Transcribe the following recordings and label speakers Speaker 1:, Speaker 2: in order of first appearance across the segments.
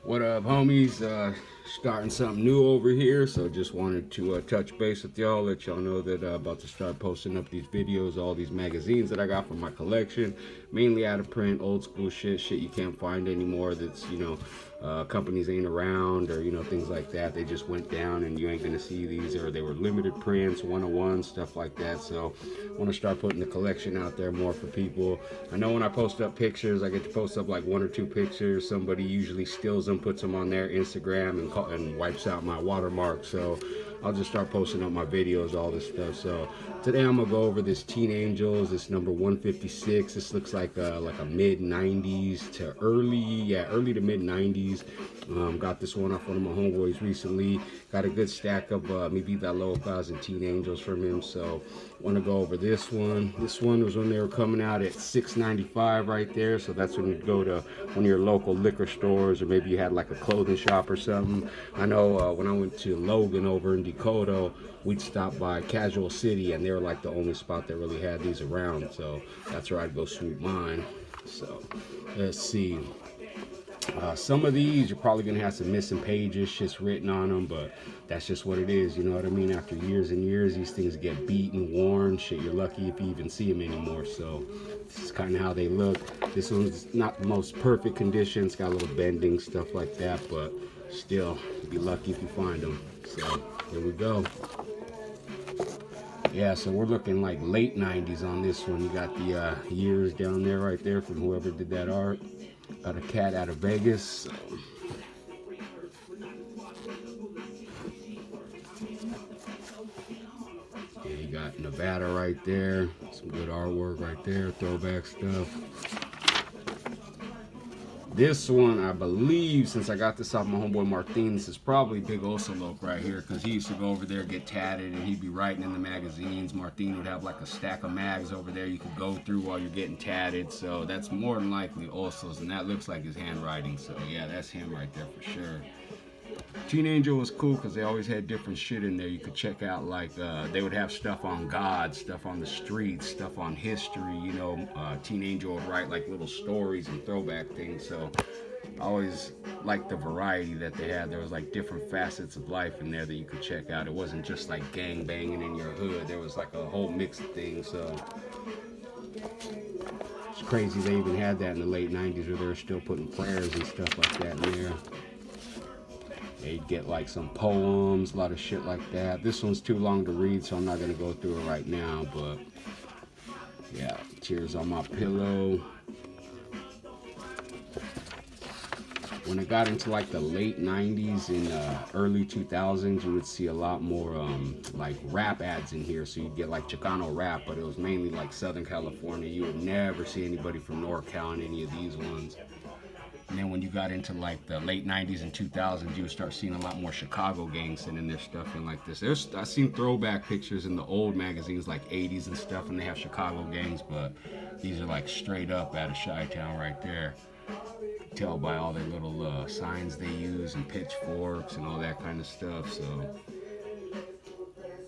Speaker 1: What up, homies? Starting something new over here, so just wanted to touch base with y'all, let y'all know that about to start posting up these videos, all these magazines that I got from my collection, mainly out of print, old school shit you can't find anymore. That's companies ain't around, or things like that. They just went down, and you ain't gonna see these, or they were limited prints, 101 stuff like that. So I want to start putting the collection out there more for people. I know when I post up pictures, I get to post up like 1 or 2 pictures. Somebody usually steals them, puts them on their Instagram, and wipes out my watermark. So I'll just start posting up my videos, all this stuff. So today I'm gonna go over this Teen Angels, this number 156. This looks like a mid 90s to early to mid 90s. Got this one off one of my homeboys recently. Got a good stack of me beat that low 1,000 Teen Angels from him. So want to go over this one. This one was when they were coming out at $6.95 right there. So that's when you go to one of your local liquor stores, or maybe you had like a clothing shop or something. I know when I went to Logan over in Dakota, we'd stop by Casual City, and they were like the only spot that really had these around. So that's where I'd go swoop mine. So let's see. Some of these, you're probably gonna have some missing pages, shit's written on them, but that's just what it is, you know what I mean? After years and years, these things get beat and worn. Shit, you're lucky if you even see them anymore. So this is kind of how they look. This one's not the most perfect condition. It's got a little bending, stuff like that, but still, you'd be lucky if you find them. So here we go. Yeah, so we're looking like late 90s on this one. You got the years down there right there from whoever did that art. Got a cat out of Vegas. So. Yeah, you got Nevada right there. Some good artwork right there. Throwback stuff. This one, I believe, since I got this off my homeboy Martin, this is probably Big Osalope right here, because he used to go over there, get tatted, and he'd be writing in the magazines. Martin would have like a stack of mags over there you could go through while you're getting tatted. So that's more than likely Oso's, and that looks like his handwriting. So yeah, that's him right there for sure. Teen Angel was cool because they always had different shit in there you could check out. Like they would have stuff on God, stuff on the streets, stuff on history. Teen Angel would write like little stories and throwback things. So I always liked the variety that they had. There was like different facets of life in there that you could check out. It wasn't just like gang banging in your hood. There was like a whole mix of things. So it's crazy they even had that in the late 90s, where they were still putting prayers and stuff like that in there. They'd get like some poems, a lot of shit like that. This one's too long to read, so I'm not gonna go through it right now, but yeah, Tears on My Pillow. When it got into like the late 90s and early 2000s, you would see a lot more like rap ads in here. So you'd get like Chicano rap, but it was mainly like Southern California. You would never see anybody from NorCal in any of these ones. And then when you got into like the late 90s and 2000s, you would start seeing a lot more Chicago gangs sending their stuff in like this. I've seen throwback pictures in the old magazines like 80s and stuff, and they have Chicago gangs, but these are like straight up out of Chi-Town right there. Tell by all their little signs they use and pitchforks and all that kind of stuff. So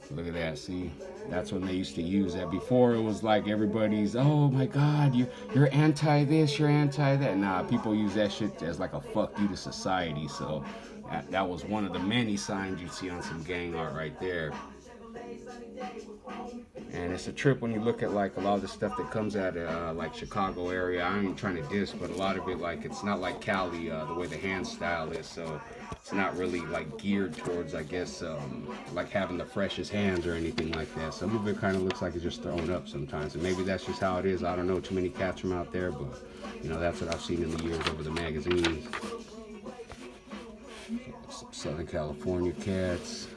Speaker 1: look at that, see? That's when they used to use that. Before it was like everybody's, oh my God, you're anti this, you're anti that. Nah, people use that shit as like a fuck you to society. So that was one of the many signs you'd see on some gang art right there. And it's a trip when you look at like a lot of the stuff that comes out of like Chicago area. I ain't trying to diss, but a lot of it, like, it's not like Cali, the way the hand style is. So it's not really like geared towards, I guess, like having the freshest hands or anything like that. Some of it kind of looks like it's just thrown up sometimes, and maybe that's just how it is. I don't know too many cats from out there, but that's what I've seen in the years over the magazines. Some Southern California cats.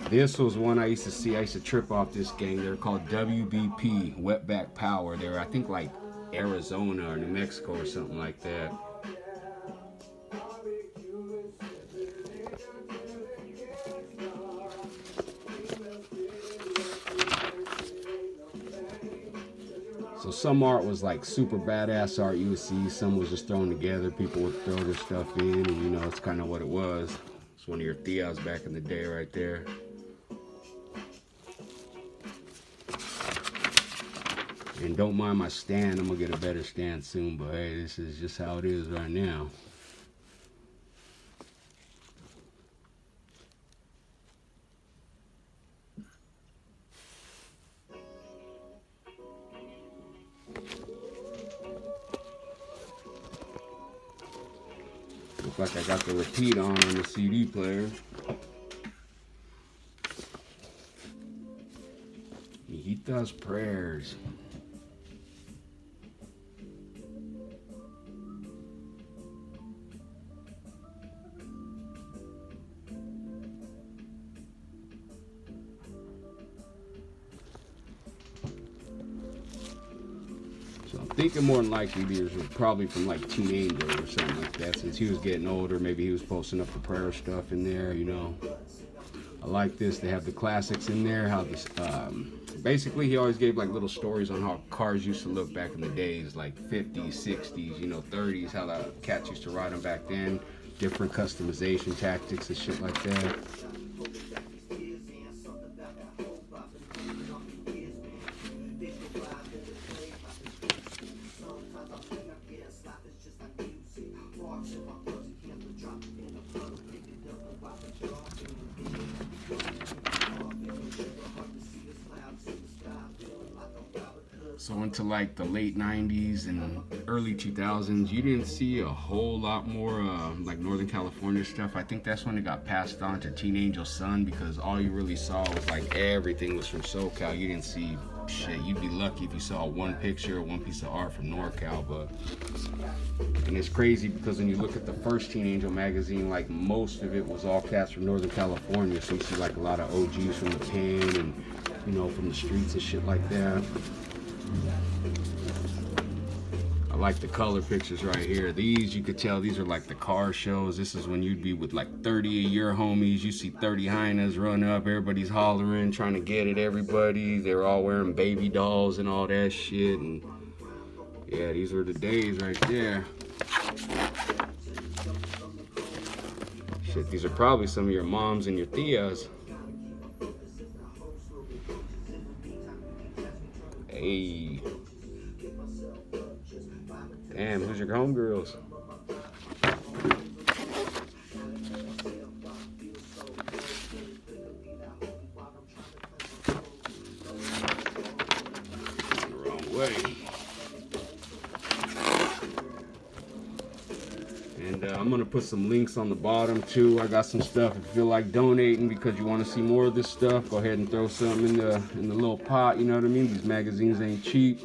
Speaker 1: This was one I used to see. I used to trip off this gang. They're called WBP, Wetback Power. They're, I think, like Arizona or New Mexico or something like that. So some art was like super badass art you would see. Some was just thrown together. People would throw their stuff in, and it's kind of what it was. It's one of your tias back in the day right there. And don't mind my stand. I'm going to get a better stand soon. But hey, this is just how it is right now. Look like I got the repeat on the CD player. Hijita's Prayers. So I'm thinking more than likely these were probably from like Teen Angel or something like that. Since he was getting older, maybe he was posting up the prayer stuff in there, you know. I like this. They have the classics in there. How this, basically, he always gave like little stories on how cars used to look back in the days, like 50s, 60s, you know, 30s. How the cats used to ride them back then. Different customization tactics and shit like that. So into like the late 90s and early 2000s, you didn't see a whole lot more like Northern California stuff. I think that's when it got passed on to Teen Angel's son, because all you really saw was like everything was from SoCal. You didn't see shit. You'd be lucky if you saw one picture or one piece of art from NorCal. But and it's crazy because when you look at the first Teen Angel magazine, like most of it was all cats from Northern California. So you see like a lot of OGs from the pen and, you know, from the streets and shit like that. I like the color pictures right here. These, you could tell these are like the car shows. This is when you'd be with like 30 of your homies. You see 30 hyenas run up. Everybody's hollering, trying to get at everybody. They're all wearing baby dolls and all that shit. And yeah, these were the days right there. Shit, these are probably some of your moms and your tias. Hey. Damn, who's your homegirls? The wrong way. And I'm gonna put some links on the bottom too. I got some stuff. If you feel like donating because you want to see more of this stuff, go ahead and throw something in the little pot. You know what I mean? These magazines ain't cheap.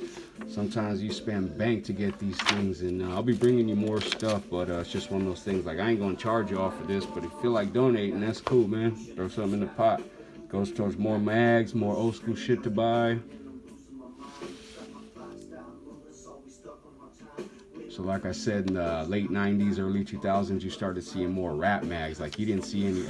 Speaker 1: Sometimes you spend bank to get these things, and I'll be bringing you more stuff, but it's just one of those things. Like, I ain't gonna charge you off for this, but if you feel like donating, that's cool, man. Throw something in the pot. Goes towards more mags, more old school shit to buy. So like I said, in the late 90s, early 2000s, you started seeing more rap mags. Like, you didn't see any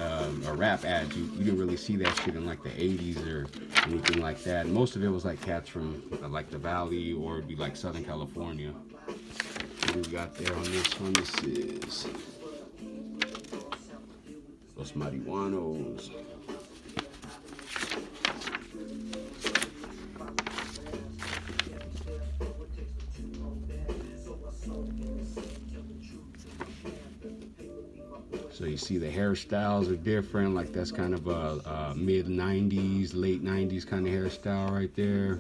Speaker 1: rap ads. You didn't really see that shit in like the 80s or anything like that. And most of it was like cats from like the Valley, or it'd be like Southern California. What do we got there on this one? This is Los Marihuanos. So you see the hairstyles are different. Like, that's kind of a mid 90s, late 90s kind of hairstyle right there.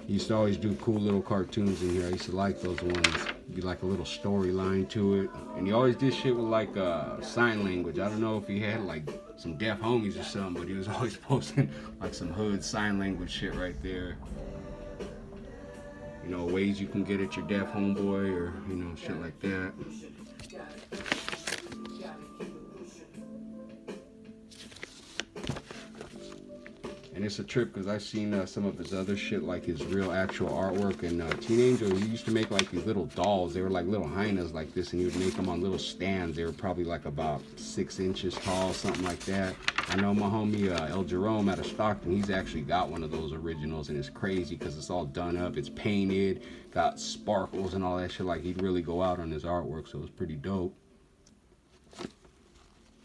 Speaker 1: He used to always do cool little cartoons in here. I used to like those ones. Be like a little storyline to it. And he always did shit with like sign language. I don't know if he had like some deaf homies or something, but he was always posting like some hood sign language shit right there. You know, ways you can get at your deaf homeboy, or, you know, shit like that. And it's a trip because I've seen some of his other shit, like his real actual artwork. And Teen Angel, he used to make like these little dolls. They were like little hyenas like this, and he would make them on little stands. They were probably like about 6 inches tall, something like that. I know my homie El Jerome out of Stockton, he's actually got one of those originals, and it's crazy because it's all done up. It's painted, got sparkles and all that shit. Like, he'd really go out on his artwork, so it was pretty dope.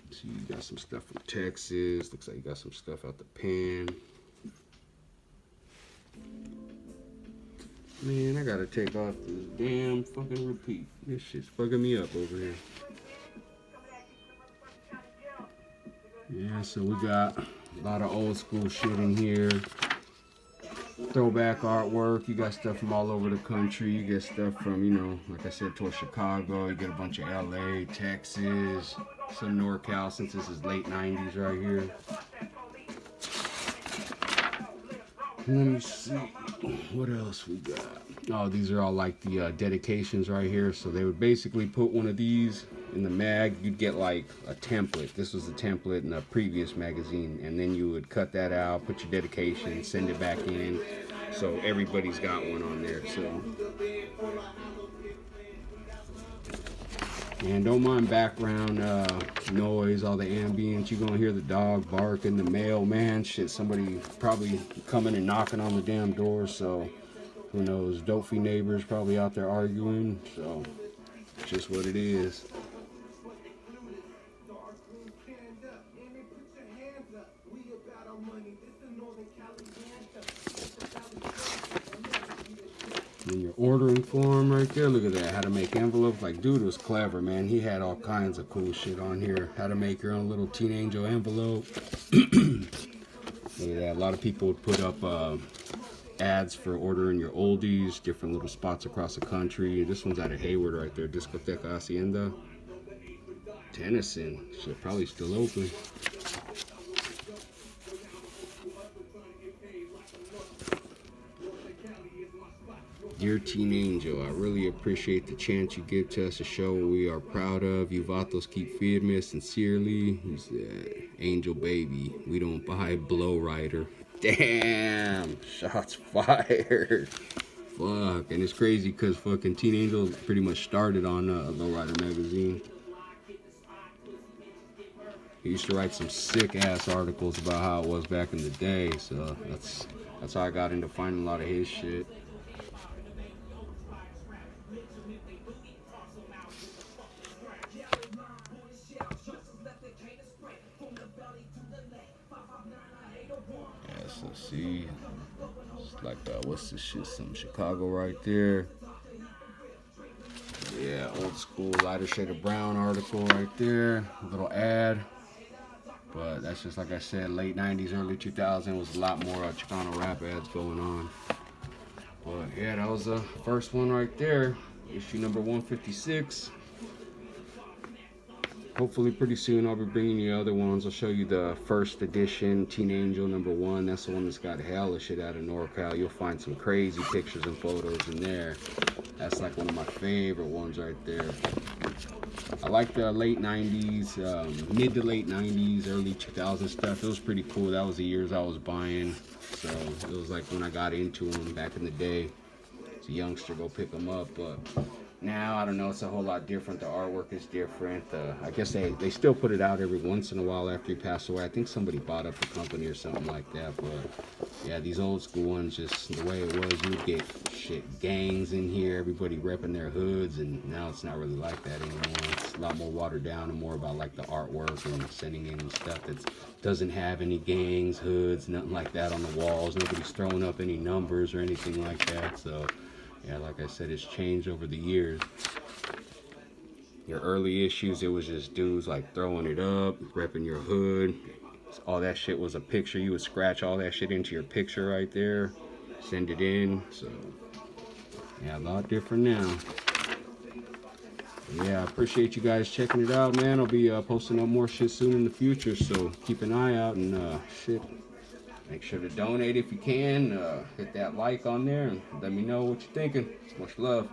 Speaker 1: So you got some stuff from Texas. Looks like you got some stuff out the pen. Man, I gotta take off this damn fucking repeat. This shit's fucking me up over here. Yeah, so we got a lot of old school shit in here. throwback artwork. You got stuff from all over the country. You get stuff from, you know, like I said, towards Chicago. You get a bunch of LA, Texas, some NorCal, since this is late 90s right here. Let me see what else we got. Oh, these are all like the dedications right here. So they would basically put one of these in the mag. You'd get like a template. This was the template in a previous magazine, and then you would cut that out, put your dedication, send it back in. So everybody's got one on there. So, and don't mind background noise, all the ambience. You're gonna hear the dog barking, the mailman, shit, somebody probably coming and knocking on the damn door. So who knows, dopey neighbors probably out there arguing. So it's just what it is. And your ordering form right there, look at that, how to make envelopes. Like, dude was clever, man. He had all kinds of cool shit on here. How to make your own little teen angel envelope. Look at that, a lot of people would put up ads for ordering your oldies, different little spots across the country. This one's out of Hayward right there, Discoteca Hacienda. Tennyson, shit, probably still open. Dear Teen Angel, I really appreciate the chance you give to us to show what we are proud of. You vatos keep feeding me sincerely. He's Angel Baby. We don't buy blow rider. Damn, shots fired. Fuck, and it's crazy because fucking Teen Angel pretty much started on Lowrider magazine. He used to write some sick ass articles about how it was back in the day, so that's how I got into finding a lot of his shit. Yes, let's see. It's like what's this shit? Some Chicago right there. Yeah, old school lighter shade of brown article right there. A little ad. But that's just like I said, late 90s, early 2000s was a lot more Chicano rap ads going on. But yeah, that was the first one right there. Issue number 156. Hopefully pretty soon I'll be bringing you other ones. I'll show you the first edition Teen Angel number 1. That's the one that's got hella shit out of NorCal. You'll find some crazy pictures and photos in there. That's like one of my favorite ones right there. I like the late 90s, mid to late 90s, early 2000s stuff. It was pretty cool. That was the years I was buying. So it was like when I got into them back in the day. As a youngster, go pick them up. But now, I don't know, it's a whole lot different. The artwork is different. I guess they still put it out every once in a while after he passed away. I think somebody bought up the company or something like that. But yeah, these old school ones, just the way it was, you would get shit gangs in here, everybody repping their hoods, and now it's not really like that anymore. It's a lot more watered down and more about like the artwork and sending in stuff that doesn't have any gangs, hoods, nothing like that on the walls. Nobody's throwing up any numbers or anything like that. So yeah, like I said, it's changed over the years. Your early issues, it was just dudes like throwing it up, repping your hood. All that shit was a picture. You would scratch all that shit into your picture right there, send it in. So yeah, a lot different now. Yeah, I appreciate you guys checking it out, man. I'll be posting up more shit soon in the future, so keep an eye out and shit. Make sure to donate if you can. Hit that like on there and let me know what you're thinking. Much love.